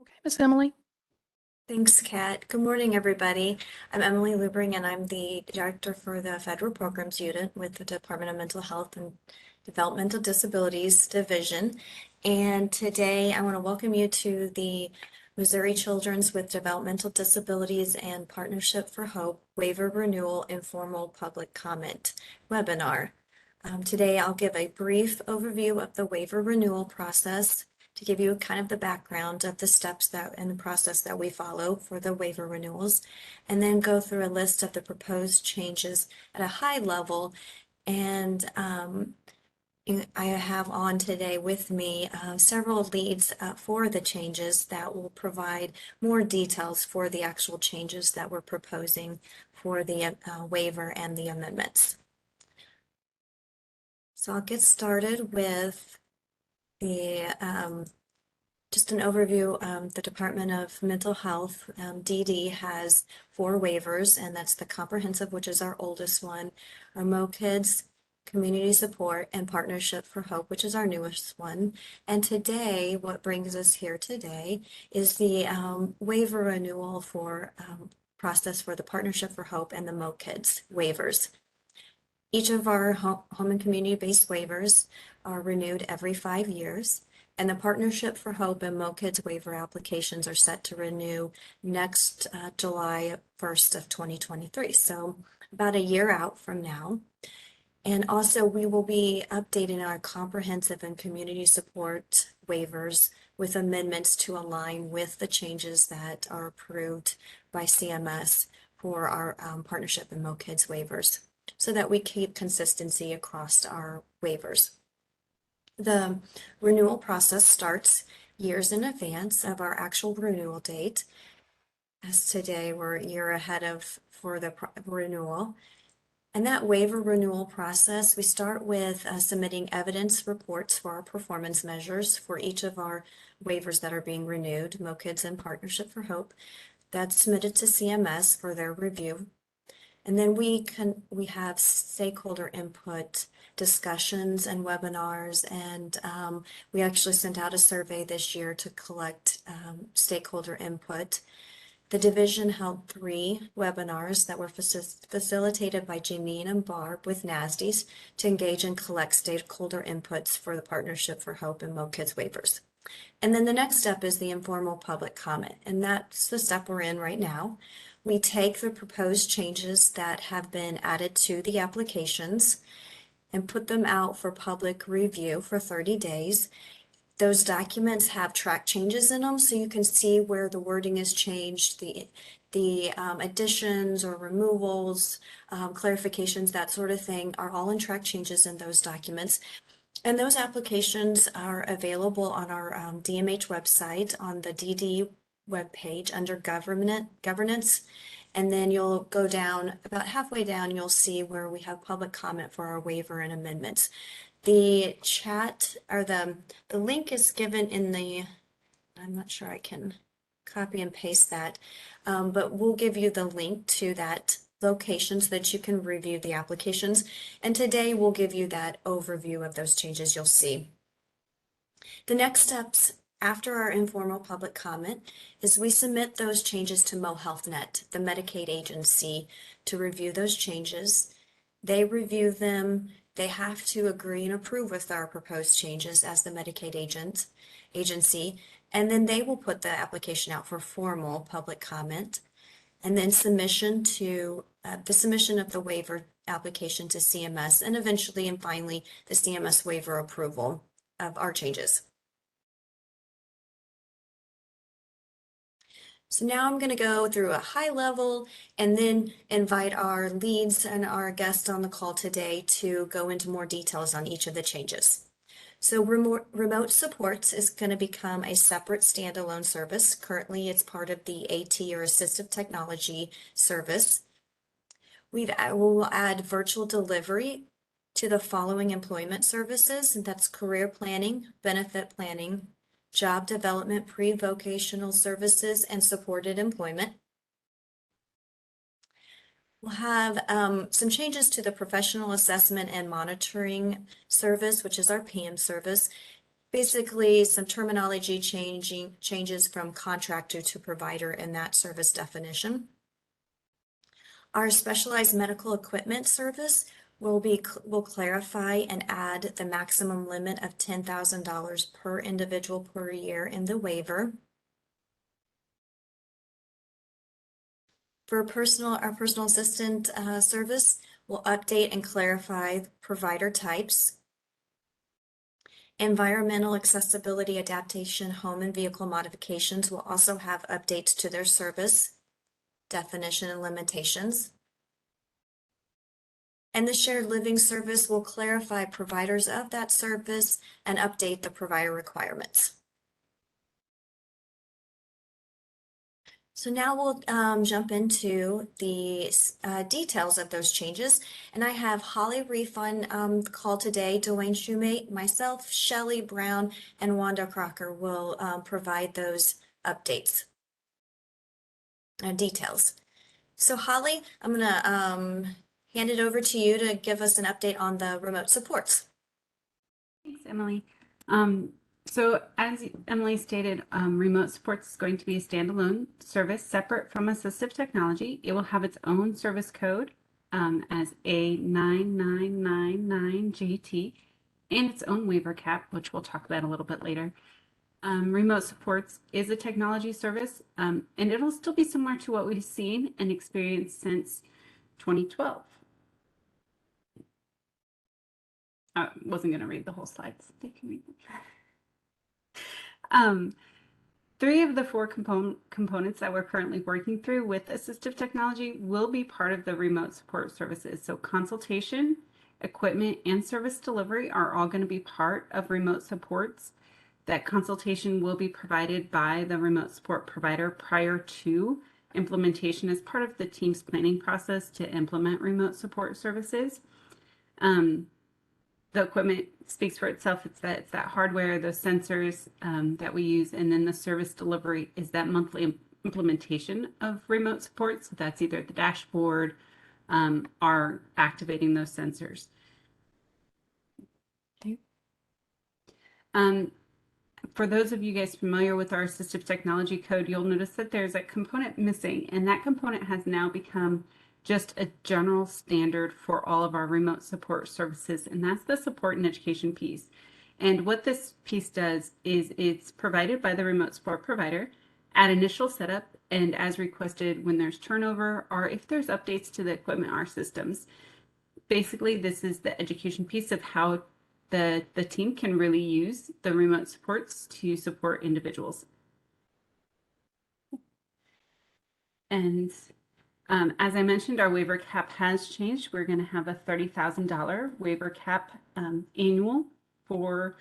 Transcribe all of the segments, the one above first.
Okay, Miss Emily. Thanks, Kat. Good morning, everybody. I'm Emily Lubring, and I'm the Director for the Federal Programs Unit with the Department of Mental Health and Developmental Disabilities Division. And today I want to welcome you to the Missouri Children's with Developmental Disabilities and Partnership for Hope Waiver Renewal Informal Public Comment webinar. Today I'll give a brief overview of the waiver renewal process, to give you kind of the background of the steps and the process that we follow for the waiver renewals, and then go through a list of the proposed changes at a high level. And I have on today with me several leads for the changes that will provide more details for the actual changes that we're proposing for the waiver and the amendments. So I'll get started with the just an overview. The Department of Mental Health, DD, has 4 waivers, and that's the comprehensive, which is our oldest one, our MOCDD, community support, and partnership for hope, which is our newest one. And today, what brings us here today is the waiver renewal for process for the partnership for hope and the MOCDD waivers. Each of our home and community-based waivers are renewed every 5 years, and the Partnership for Hope and MOCDD waiver applications are set to renew next July 1st of 2023, so about a year out from now. And also we will be updating our comprehensive and community support waivers with amendments to align with the changes that are approved by CMS for our partnership and MOCDD waivers, so that we keep consistency across our waivers. The renewal process starts years in advance of our actual renewal date. As today, we're a year ahead for the renewal. And that waiver renewal process, we start with submitting evidence reports for our performance measures for each of our waivers that are being renewed, MOCDD and Partnership for Hope. That's submitted to CMS for their review. And then we have stakeholder input discussions and webinars, and we actually sent out a survey this year to collect stakeholder input. The division held 3 webinars that were facilitated by Janine and Barb with NASDs to engage and collect stakeholder inputs for the Partnership for Hope and MOCDD waivers. And then the next step is the informal public comment, and that's the step we're in right now. We take the proposed changes that have been added to the applications and put them out for public review for 30 days. Those documents have track changes in them, so you can see where the wording is changed, the additions or removals, clarifications, that sort of thing, are all in track changes in those documents. And those applications are available on our DMH website on the DD webpage under governance, and then you'll go down, about halfway down, you'll see where we have public comment for our waiver and amendments. The chat, or the link is given in the, I'm not sure I can copy and paste that, but we'll give you the link to that location so that you can review the applications. And today we'll give you that overview of those changes you'll see. The next steps after our informal public comment is we submit those changes to MoHealthNet, the Medicaid agency, to review those changes. They review them. They have to agree and approve with our proposed changes as the Medicaid agency, and then they will put the application out for formal public comment, and then submission to the submission of the waiver application to CMS, and eventually and finally the CMS waiver approval of our changes. So now I'm going to go through a high level and then invite our leads and our guests on the call today to go into more details on each of the changes. So remote supports is going to become a separate standalone service. Currently, it's part of the AT or assistive technology service. We'll add virtual delivery to the following employment services, and that's career planning, benefit planning, job development, pre-vocational services, and supported employment. We'll have some changes to the professional assessment and monitoring service, which is our PM service. basically some terminology changes from contractor to provider in that service definition. Our specialized medical equipment service will clarify and add the maximum limit of $10,000 per individual per year in the waiver. For our personal assistant service, we'll update and clarify provider types. Environmental accessibility, adaptation, home and vehicle modifications will also have updates to their service definition and limitations. And the shared living service will clarify providers of that service and update the provider requirements. So now we'll jump into the details of those changes. And I have Holly Reef on call today. Dwayne Shoemate, myself, Shelley Brown, and Wanda Crocker will provide those updates and details. So Holly, I'm going to hand it over to you to give us an update on the remote supports. Thanks, Emily. So as Emily stated, remote supports is going to be a standalone service separate from assistive technology. It will have its own service code as A9999GT and its own waiver cap, which we'll talk about a little bit later. Remote supports is a technology service, and it'll still be similar to what we've seen and experienced since 2012. I wasn't going to read the whole slides. They can read them. 3 of the 4 components that we're currently working through with assistive technology will be part of the remote support services. So consultation, equipment, and service delivery are all going to be part of remote supports. That consultation will be provided by the remote support provider prior to implementation as part of the team's planning process to implement remote support services. The equipment speaks for itself. It's that hardware, those sensors that we use, and then the service delivery is that monthly implementation of remote support. So that's either the dashboard or activating those sensors. Okay. For those of you guys familiar with our assistive technology code, you'll notice that there's a component missing, and that component has now become just a general standard for all of our remote support services, and that's the support and education piece. And what this piece does is it's provided by the remote support provider at initial setup and as requested when there's turnover or if there's updates to the equipment or systems. Basically, this is the education piece of how the team can really use the remote supports to support individuals. And as I mentioned, our waiver cap has changed. We're going to have a $30,000 waiver cap annual for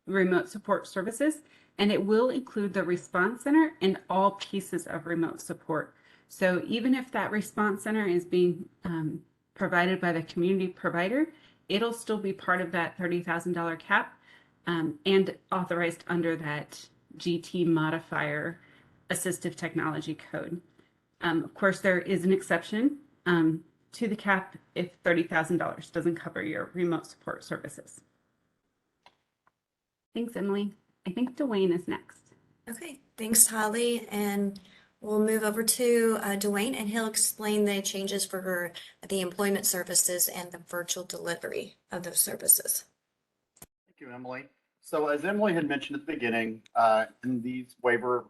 remote support services, and it will include the response center and all pieces of remote support. So even if that response center is being provided by the community provider, it'll still be part of that $30,000 cap and authorized under that GT modifier assistive technology code. Of course, there is an exception to the cap if $30,000 doesn't cover your remote support services. Thanks, Emily. I think Dwayne is next. Okay, thanks, Holly. And we'll move over to Dwayne, and he'll explain the changes for the employment services and the virtual delivery of those services. Thank you, Emily. So as Emily had mentioned at the beginning, in these waiver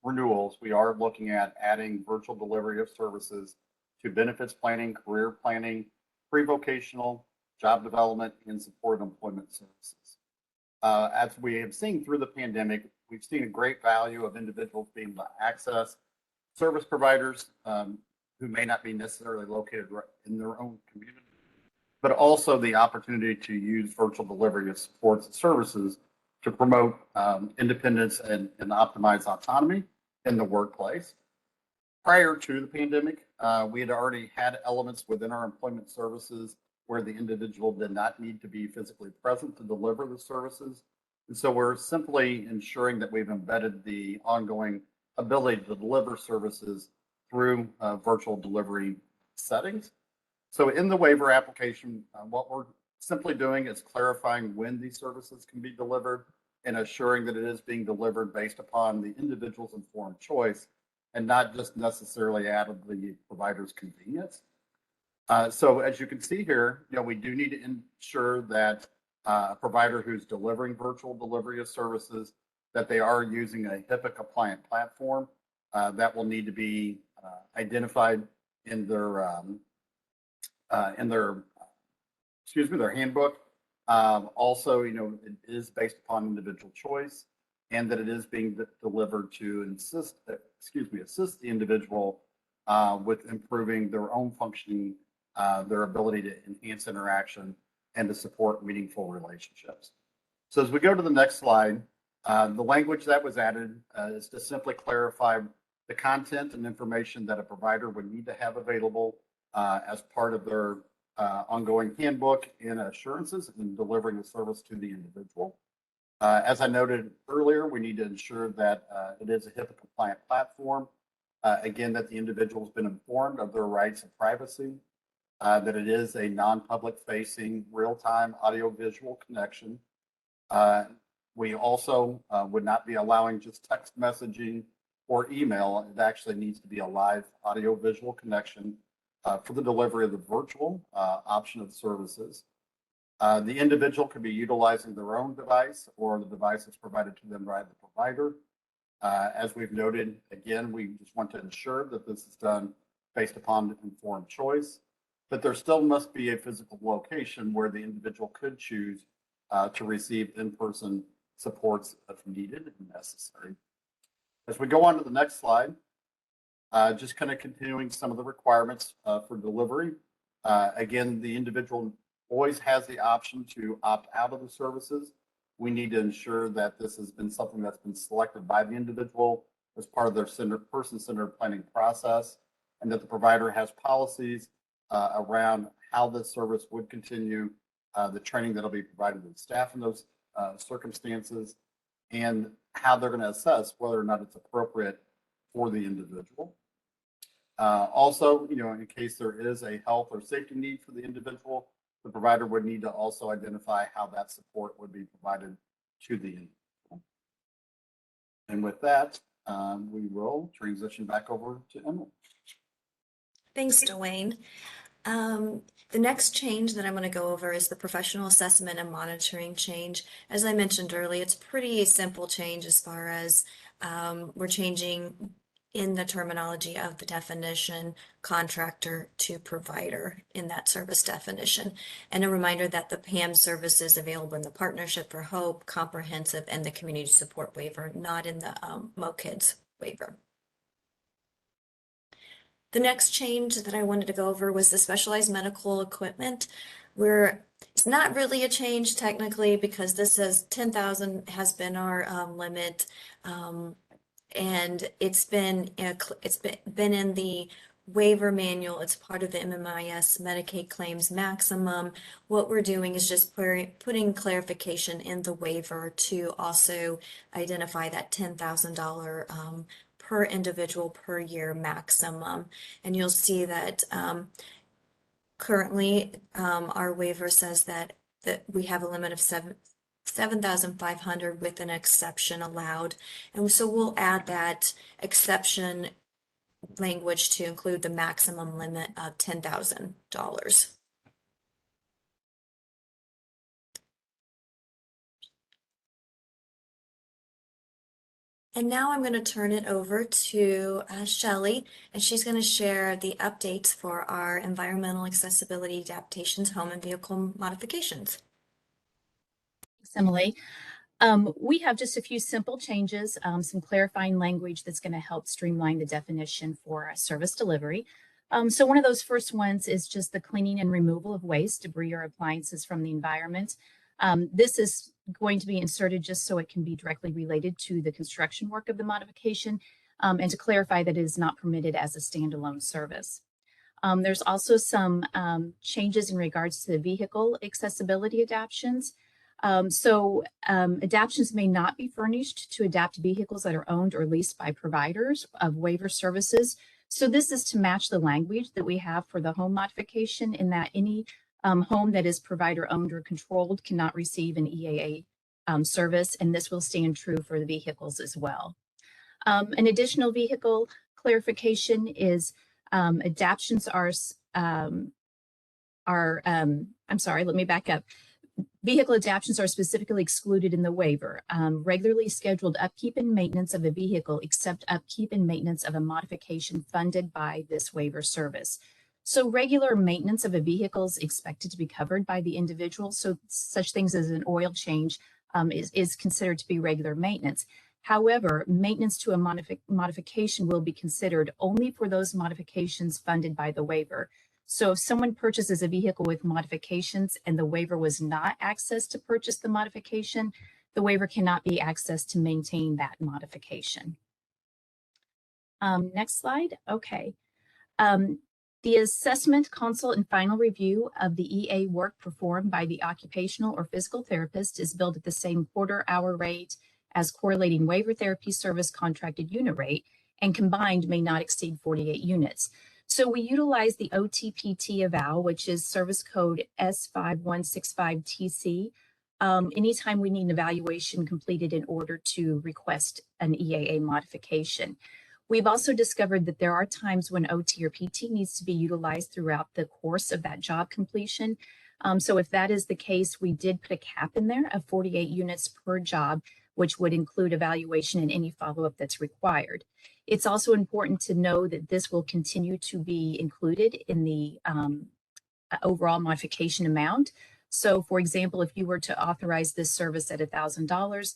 renewals, we are looking at adding virtual delivery of services to benefits planning, career planning, pre-vocational, job development, and support employment services. As we have seen through the pandemic, we've seen a great value of individuals being able to access service providers who may not be necessarily located in their own community, but also the opportunity to use virtual delivery of supports and services to promote independence and optimize autonomy in the workplace. Prior to the pandemic, we had already had elements within our employment services where the individual did not need to be physically present to deliver the services. And so we're simply ensuring that we've embedded the ongoing ability to deliver services through virtual delivery settings. So in the waiver application, what we're simply doing is clarifying when these services can be delivered and assuring that it is being delivered based upon the individual's informed choice and not just necessarily out of the provider's convenience. So as you can see here, we do need to ensure that a provider who's delivering virtual delivery of services, that they are using a HIPAA compliant platform that will need to be identified in their their handbook. Also, it is based upon individual choice, and that it is being delivered to assist the individual with improving their own functioning, their ability to enhance interaction and to support meaningful relationships. So as we go to the next slide, the language that was added is to simply clarify the content and information that a provider would need to have available as part of their ongoing handbook and assurances in delivering the service to the individual. As I noted earlier, we need to ensure that it is a HIPAA compliant platform. Again, that the individual has been informed of their rights of privacy, that it is a non-public facing real-time audio-visual connection. We also would not be allowing just text messaging or email. It actually needs to be a live audio-visual connection for the delivery of the virtual option of services. The individual could be utilizing their own device or the device that's provided to them by the provider. As we've noted, again, we just want to ensure that this is done based upon informed choice, but there still must be a physical location where the individual could choose to receive in-person supports if needed and necessary. As we go on to the next slide, just kind of continuing some of the requirements for delivery. Again, the individual always has the option to opt out of the services. We need to ensure that this has been something that's been selected by the individual as part of their person-centered planning process, and that the provider has policies around how this service would continue, the training that'll be provided to the staff in those circumstances, and how they're going to assess whether or not it's appropriate for the individual. Also, in case there is a health or safety need for the individual, the provider would need to also identify how that support would be provided to the individual. And with that, we will transition back over to Emily. Thanks, Dwayne. The next change that I'm going to go over is the professional assessment and monitoring change. As I mentioned earlier, it's pretty simple change as far as we're changing in the terminology of the definition contractor to provider in that service definition. And a reminder that the PAM service is available in the Partnership for Hope, Comprehensive, and the Community Support Waiver, not in the MOCDD waiver. The next change that I wanted to go over was the specialized medical equipment, where it's not really a change technically because this says 10,000 has been our limit, and it's been in the waiver manual. It's part of the MMIS Medicaid claims maximum. What we're doing is just putting clarification in the waiver to also identify that $10,000 per individual per year maximum. And you'll see that currently our waiver says that we have a limit of 7,500 with an exception allowed. And so we'll add that exception language to include the maximum limit of $10,000. And now I'm going to turn it over to Shelley, and she's going to share the updates for our environmental accessibility adaptations, home and vehicle modifications. Thanks, Emily. We have just a few simple changes, some clarifying language that's going to help streamline the definition for service delivery. So one of those first ones is just the cleaning and removal of waste, debris, or appliances from the environment. This is going to be inserted just so it can be directly related to the construction work of the modification, and to clarify that it is not permitted as a standalone service. There's also some changes in regards to the vehicle accessibility adaptions. Adaptions may not be furnished to adapt vehicles that are owned or leased by providers of waiver services. So this is to match the language that we have for the home modification, in that any Home that is provider owned or controlled cannot receive an EAA service, and this will stand true for the vehicles as well. An additional vehicle clarification is adaptions I'm sorry, let me back up. Vehicle adaptions are specifically excluded in the waiver. Regularly scheduled upkeep and maintenance of a vehicle, except upkeep and maintenance of a modification funded by this waiver service. So regular maintenance of a vehicle is expected to be covered by the individual. So such things as an oil change is considered to be regular maintenance. However, maintenance to a modification will be considered only for those modifications funded by the waiver. So if someone purchases a vehicle with modifications and the waiver was not accessed to purchase the modification, the waiver cannot be accessed to maintain that modification. Next slide. Okay. The assessment, consult, and final review of the EA work performed by the occupational or physical therapist is billed at the same quarter-hour rate as correlating waiver therapy service contracted unit rate, and combined may not exceed 48 units. So we utilize the OTPT eval, which is service code S5165TC, anytime we need an evaluation completed in order to request an EAA modification. We've also discovered that there are times when OT or PT needs to be utilized throughout the course of that job completion. So if that is the case, we did put a cap in there of 48 units per job, which would include evaluation and any follow-up that's required. It's also important to know that this will continue to be included in the overall modification amount. So for example, if you were to authorize this service at $1,000,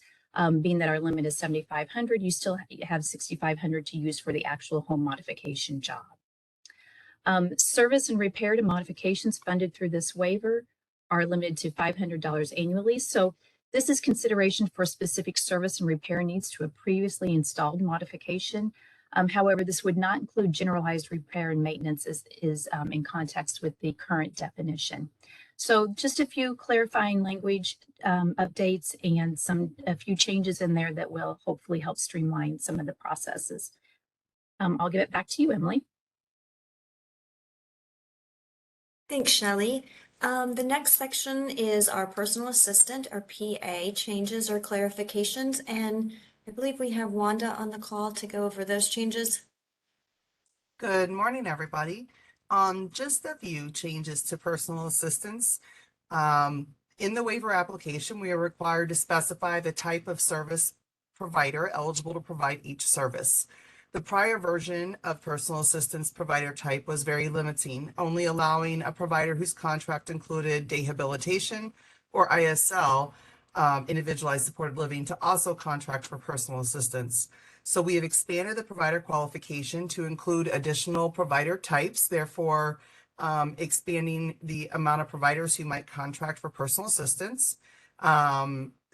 being that our limit is $7,500, you still have $6,500 to use for the actual home modification job. Service and repair to modifications funded through this waiver are limited to $500 annually. So this is consideration for specific service and repair needs to a previously installed modification. However, this would not include generalized repair and maintenance as is in context with the current definition. So just a few clarifying language updates and a few changes in there that will hopefully help streamline some of the processes. I'll give it back to you, Emily. Thanks, Shelley. The next section is our personal assistant, or PA, changes or clarifications, and I believe we have Wanda on the call to go over those changes. Good morning, everybody. Just a few changes to personal assistance. In the waiver application, we are required to specify the type of service provider eligible to provide each service. The prior version of personal assistance provider type was very limiting, only allowing a provider whose contract included rehabilitation or ISL, individualized supported living, to also contract for personal assistance. So we have expanded the provider qualification to include additional provider types, therefore expanding the amount of providers who might contract for personal assistance.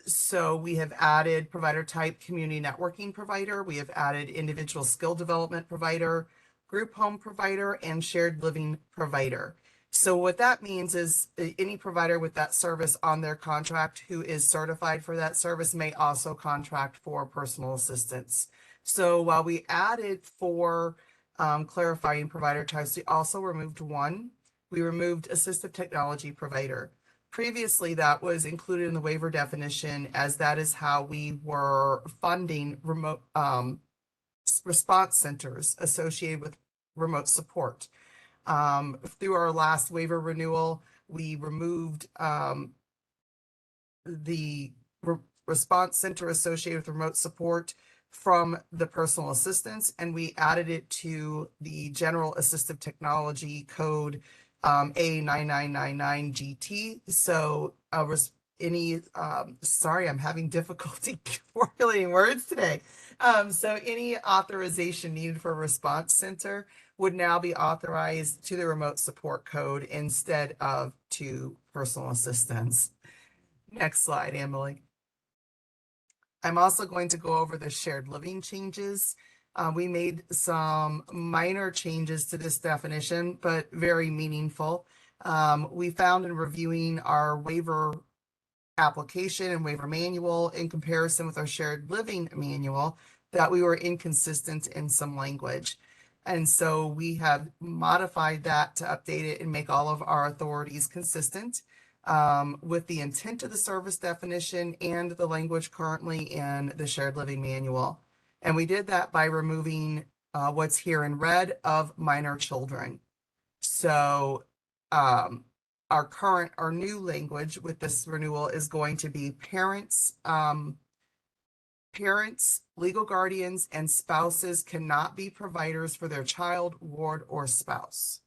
So we have added provider type community networking provider. We have added individual skill development provider, group home provider, and shared living provider. So what that means is any provider with that service on their contract who is certified for that service may also contract for personal assistance. So while we added 4 clarifying provider types, we also removed 1. We removed assistive technology provider. Previously, that was included in the waiver definition, as that is how we were funding remote response centers associated with remote support. Through our last waiver renewal, we removed the response center associated with remote support from the personal assistance, and we added it to the general assistive technology code A9999GT. So sorry, I'm having difficulty formulating words today. So any authorization needed for a response center would now be authorized to the remote support code instead of to personal assistance. Next slide, Emily. I'm also going to go over the shared living changes. We made some minor changes to this definition, but very meaningful. We found in reviewing our waiver application and waiver manual in comparison with our shared living manual that we were inconsistent in some language. And so we have modified that to update it and make all of our authorities consistent with the intent of the service definition and the language currently in the shared living manual. And we did that by removing what's here in red of minor children. So our new language with this renewal is going to be parents, legal guardians, and spouses cannot be providers for their child, ward, or spouse.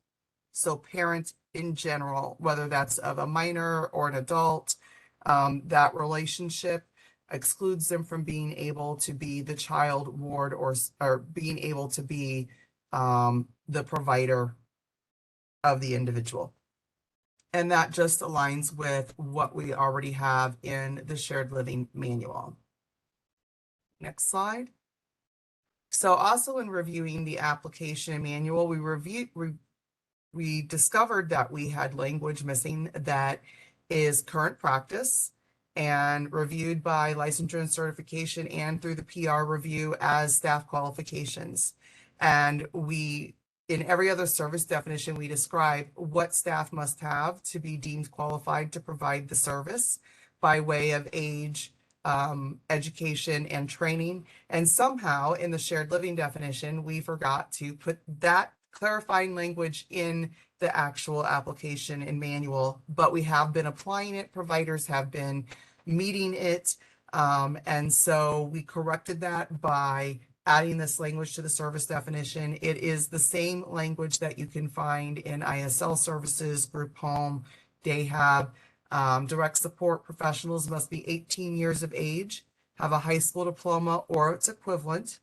So parent in general, whether that's of a minor or an adult, that relationship excludes them from being able to be the child, ward, or being able to be the provider of the individual. And that just aligns with what we already have in the shared living manual. Next slide. So also in reviewing the application manual, we discovered that we had language missing that is current practice and reviewed by licensure and certification and through the PR review as staff qualifications. And in every other service definition, we describe what staff must have to be deemed qualified to provide the service by way of age, education, and training. And somehow in the shared living definition, we forgot to put that clarifying language in the actual application and manual, but we have been applying it. Providers have been meeting it. And so we corrected that by adding this language to the service definition. It is the same language that you can find in ISL services, group home, day hab. Direct support professionals must be 18 years of age, have a high school diploma or its equivalent.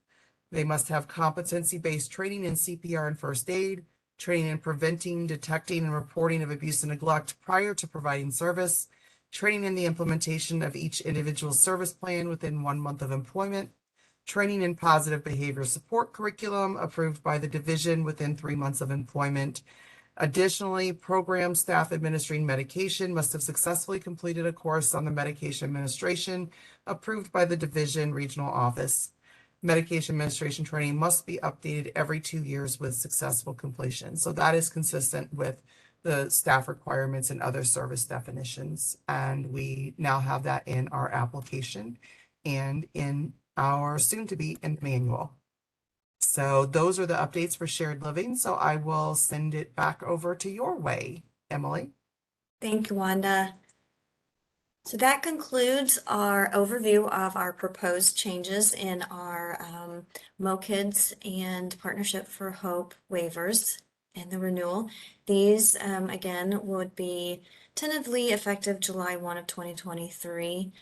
They must have competency-based training in CPR and first aid, training in preventing, detecting, and reporting of abuse and neglect prior to providing service, training in the implementation of each individual service plan within 1 month of employment, training in positive behavior support curriculum approved by the division within 3 months of employment. Additionally, program staff administering medication must have successfully completed a course on the medication administration approved by the division regional office. Medication administration training must be updated every 2 years with successful completion. So that is consistent with the staff requirements and other service definitions. And we now have that in our application and in our soon-to-be in manual. So those are the updates for shared living. So I will send it back over to your way, Emily. Thank you, Wanda. So that concludes our overview of our proposed changes in our MOCDD and Partnership for Hope waivers and the renewal. These, again, would be tentatively effective July 1 of 2023.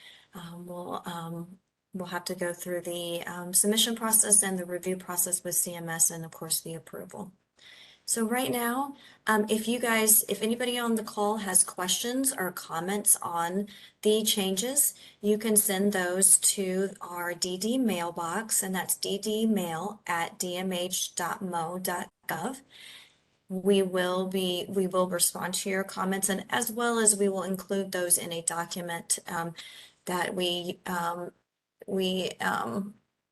We'll have to go through the submission process and the review process with CMS and of course the approval. So right now, if anybody on the call has questions or comments on the changes, you can send those to our DD mailbox, and that's ddmail@dmh.mo.gov. We will respond to your comments, and as well as we will include those in a document that we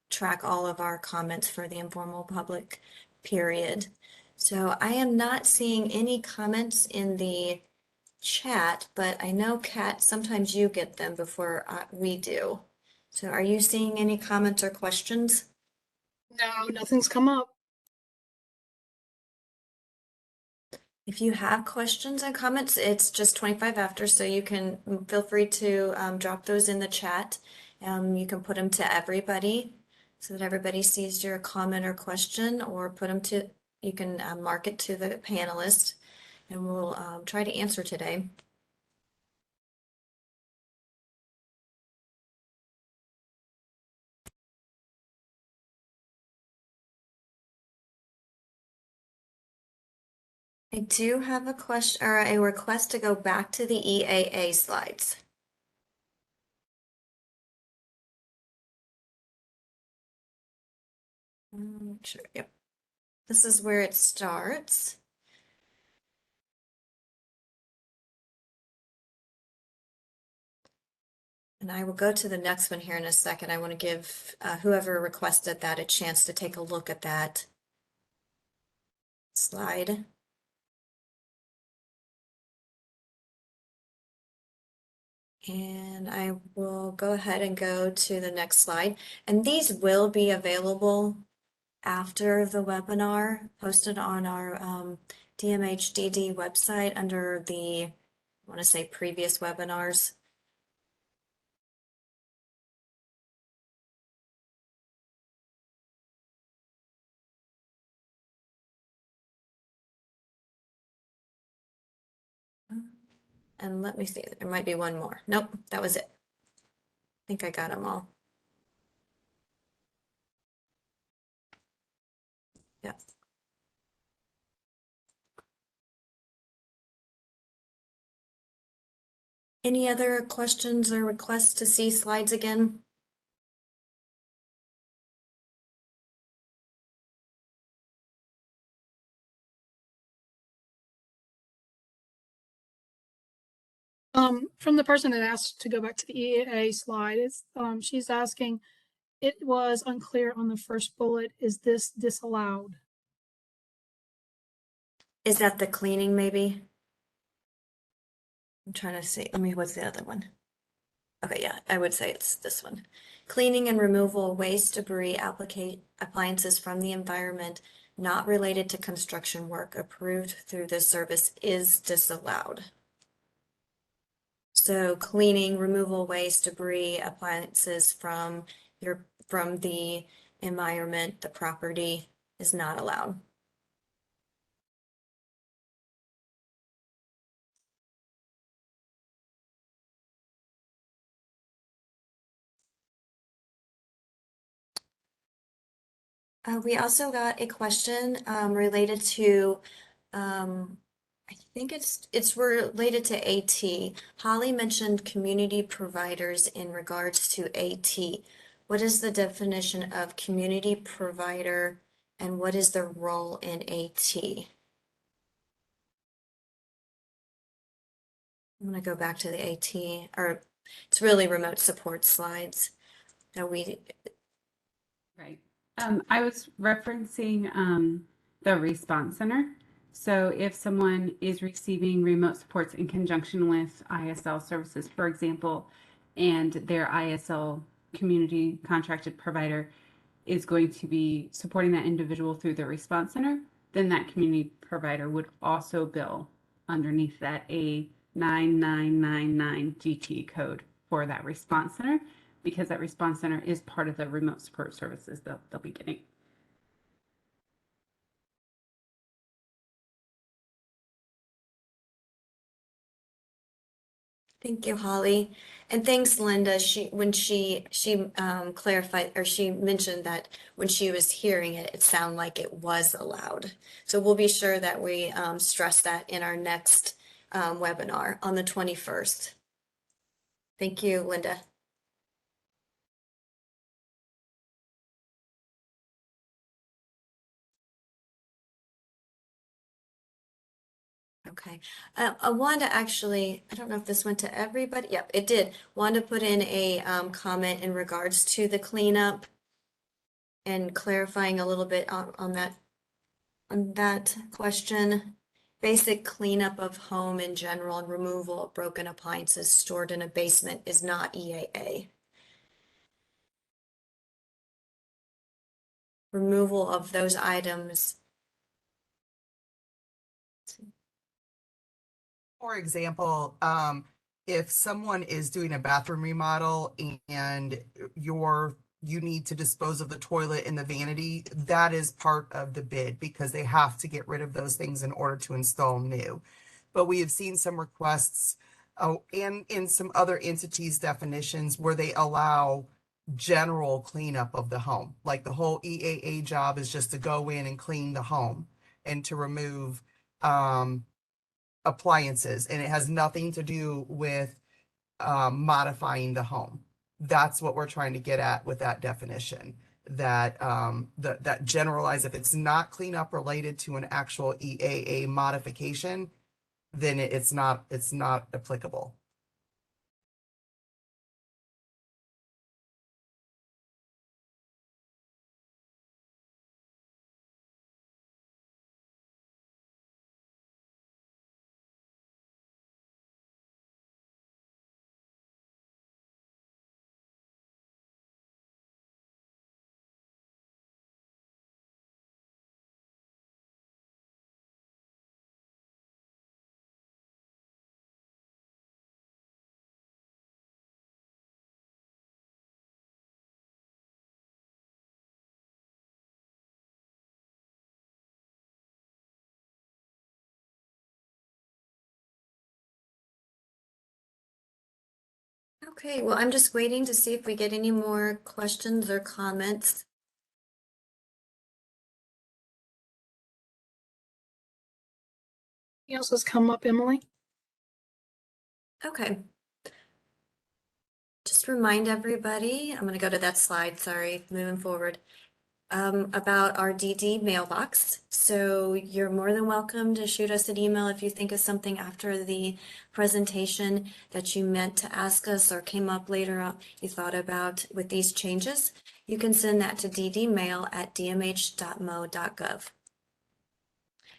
track all of our comments for the informal public period. So I am not seeing any comments in the chat, but I know, Kat, sometimes you get them before we do. So are you seeing any comments or questions? No, nothing's come up. If you have questions and comments, it's just 25 after, so you can feel free to drop those in the chat. You can put them to everybody so that everybody sees your comment or question, or put them to, you can mark it to the panelists, and we'll try to answer today. I do have a question or a request to go back to the EAA slides. Sure, yep. This is where it starts. And I will go to the next one here in a second. I want to give whoever requested that a chance to take a look at that. slide. And I will go ahead and go to the next slide. And these will be available after the webinar, posted on our DMHDD website under the, I want to say previous webinars. And let me see, there might be one more. Nope, that was it. I think I got them all. Yeah. Any other questions or requests to see slides again? From the person that asked to go back to the EAA slide, she's asking, it was unclear on the first bullet, is this disallowed? Is that the cleaning maybe? I'm trying to see, what's the other one? Okay, yeah, I would say it's this one. Cleaning and removal of waste, debris, appliances from the environment not related to construction work approved through this service is disallowed. So cleaning, removal, waste, debris, appliances from the environment, the property is not allowed. We also got a question related to, I think it's related to AT. Holly mentioned community providers in regards to AT. What is the definition of community provider and what is their role in AT? I'm gonna go back to the AT, or it's really remote support slides. Now Right. I was referencing the response center. So if someone is receiving remote supports in conjunction with ISL services, for example, and their ISL community contracted provider is going to be supporting that individual through the response center, then that community provider would also bill underneath that A9999 GT code for that response center, because that response center is part of the remote support services they'll be getting. Thank you, Holly. And thanks, Linda. When she clarified, or she mentioned that when she was hearing it, it sounded like it was allowed. So we'll be sure that we stress that in our next webinar on the 21st. Thank you, Linda. Okay. Wanda actually, I don't know if this went to everybody. Yep, it did. Wanda put in a comment in regards to the cleanup and clarifying a little bit on that question. Basic cleanup of home in general and removal of broken appliances stored in a basement is not EAA. Removal of those items. For example, if someone is doing a bathroom remodel and you need to dispose of the toilet and the vanity, that is part of the bid because they have to get rid of those things in order to install new. But we have seen some requests, and in some other entities' definitions where they allow general cleanup of the home. Like the whole EAA job is just to go in and clean the home and to remove appliances, and it has nothing to do with modifying the home. That's what we're trying to get at with that definition. That that generalize, if it's not cleanup related to an actual EAA modification, then it's not applicable. Okay, well, I'm just waiting to see if we get any more questions or comments. Anything else has come up, Emily? Okay. Just remind everybody, I'm going to go to that slide, sorry, moving forward, about our DD mailbox. So you're more than welcome to shoot us an email if you think of something after the presentation that you meant to ask us or came up later on you thought about with these changes. You can send that to ddmail@dmh.mo.gov.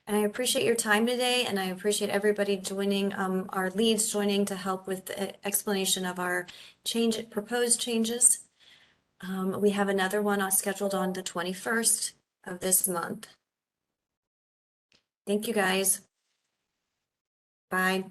And I appreciate your time today, and I appreciate everybody joining, our leads joining to help with the explanation of our proposed changes. We have another one scheduled on the 21st of this month. Thank you, guys. Bye.